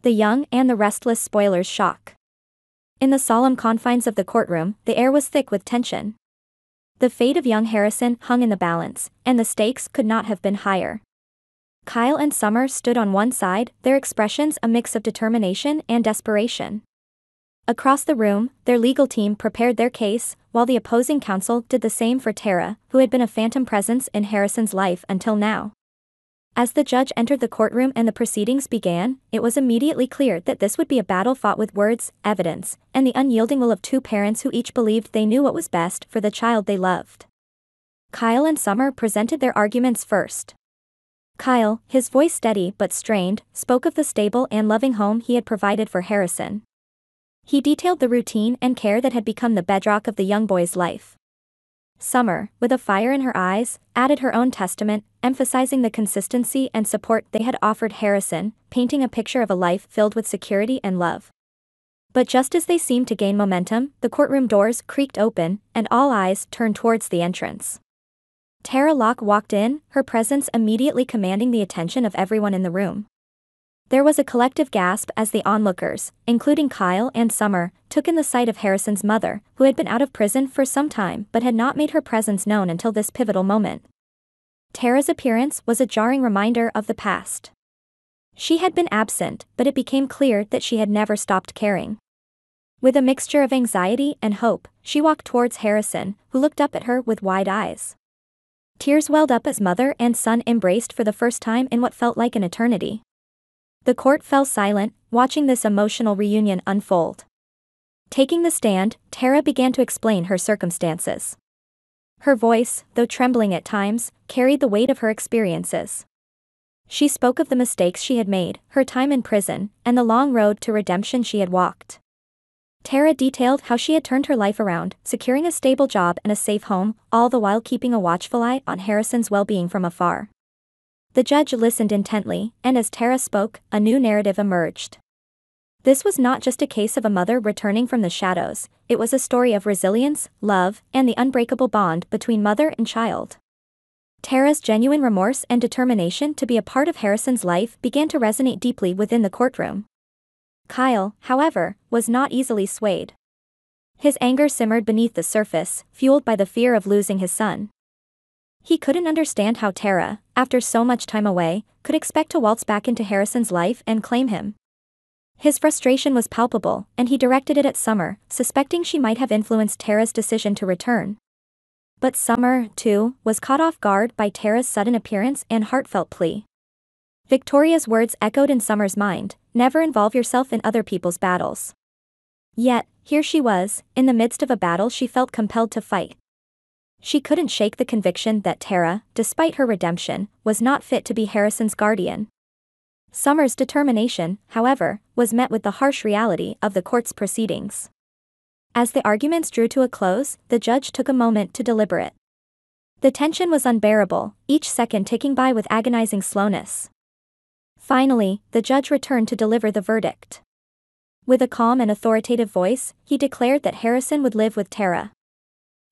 the young and the restless spoilers shock. In the solemn confines of the courtroom, the air was thick with tension. The fate of young Harrison hung in the balance, and the stakes could not have been higher. Kyle and Summer stood on one side, their expressions a mix of determination and desperation. Across the room, their legal team prepared their case, while the opposing counsel did the same for Tara, who had been a phantom presence in Harrison's life until now. As the judge entered the courtroom and the proceedings began, it was immediately clear that this would be a battle fought with words, evidence, and the unyielding will of two parents who each believed they knew what was best for the child they loved. Kyle and Summer presented their arguments first. Kyle, his voice steady but strained, spoke of the stable and loving home he had provided for Harrison. He detailed the routine and care that had become the bedrock of the young boy's life. Summer, with a fire in her eyes, added her own testament, emphasizing the consistency and support they had offered Harrison, painting a picture of a life filled with security and love. But just as they seemed to gain momentum, the courtroom doors creaked open, and all eyes turned towards the entrance. Tara Locke walked in, her presence immediately commanding the attention of everyone in the room. There was a collective gasp as the onlookers, including Kyle and Summer, took in the sight of Harrison's mother, who had been out of prison for some time but had not made her presence known until this pivotal moment. Tara's appearance was a jarring reminder of the past. She had been absent, but it became clear that she had never stopped caring. With a mixture of anxiety and hope, she walked towards Harrison, who looked up at her with wide eyes. Tears welled up as mother and son embraced for the first time in what felt like an eternity. The court fell silent, watching this emotional reunion unfold. Taking the stand, Tara began to explain her circumstances. Her voice, though trembling at times, carried the weight of her experiences. She spoke of the mistakes she had made, her time in prison, and the long road to redemption she had walked. Tara detailed how she had turned her life around, securing a stable job and a safe home, all the while keeping a watchful eye on Harrison's well-being from afar. The judge listened intently, and as Tara spoke, a new narrative emerged. This was not just a case of a mother returning from the shadows, it was a story of resilience, love, and the unbreakable bond between mother and child. Tara's genuine remorse and determination to be a part of Harrison's life began to resonate deeply within the courtroom. Kyle, however, was not easily swayed. His anger simmered beneath the surface, fueled by the fear of losing his son. He couldn't understand how Tara, after so much time away, could expect to waltz back into Harrison's life and claim him. His frustration was palpable, and he directed it at Summer, suspecting she might have influenced Tara's decision to return. But Summer, too, was caught off guard by Tara's sudden appearance and heartfelt plea. Victoria's words echoed in Summer's mind, "Never involve yourself in other people's battles." Yet, here she was, in the midst of a battle she felt compelled to fight. She couldn't shake the conviction that Tara, despite her redemption, was not fit to be Harrison's guardian. Summer's determination, however, was met with the harsh reality of the court's proceedings. As the arguments drew to a close, the judge took a moment to deliberate. The tension was unbearable, each second ticking by with agonizing slowness. Finally, the judge returned to deliver the verdict. With a calm and authoritative voice, he declared that Harrison would live with Tara.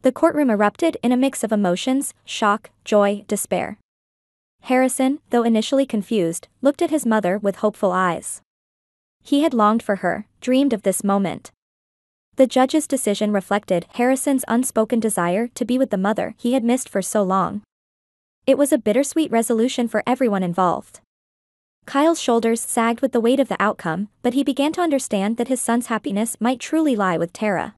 The courtroom erupted in a mix of emotions, shock, joy, despair. Harrison, though initially confused, looked at his mother with hopeful eyes. He had longed for her, dreamed of this moment. The judge's decision reflected Harrison's unspoken desire to be with the mother he had missed for so long. It was a bittersweet resolution for everyone involved. Kyle's shoulders sagged with the weight of the outcome, but he began to understand that his son's happiness might truly lie with Tara.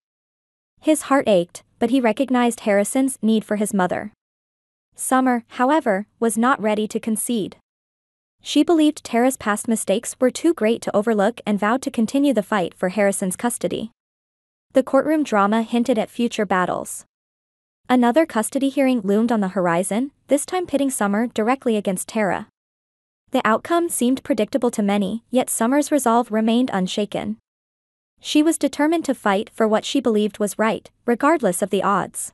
His heart ached, but he recognized Harrison's need for his mother. Summer, however, was not ready to concede. She believed Tara's past mistakes were too great to overlook and vowed to continue the fight for Harrison's custody. The courtroom drama hinted at future battles. Another custody hearing loomed on the horizon, this time pitting Summer directly against Tara. The outcome seemed predictable to many, yet Summer's resolve remained unshaken. She was determined to fight for what she believed was right, regardless of the odds.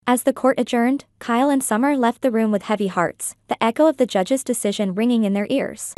As the court adjourned, Kyle and Summer left the room with heavy hearts, the echo of the judge's decision ringing in their ears.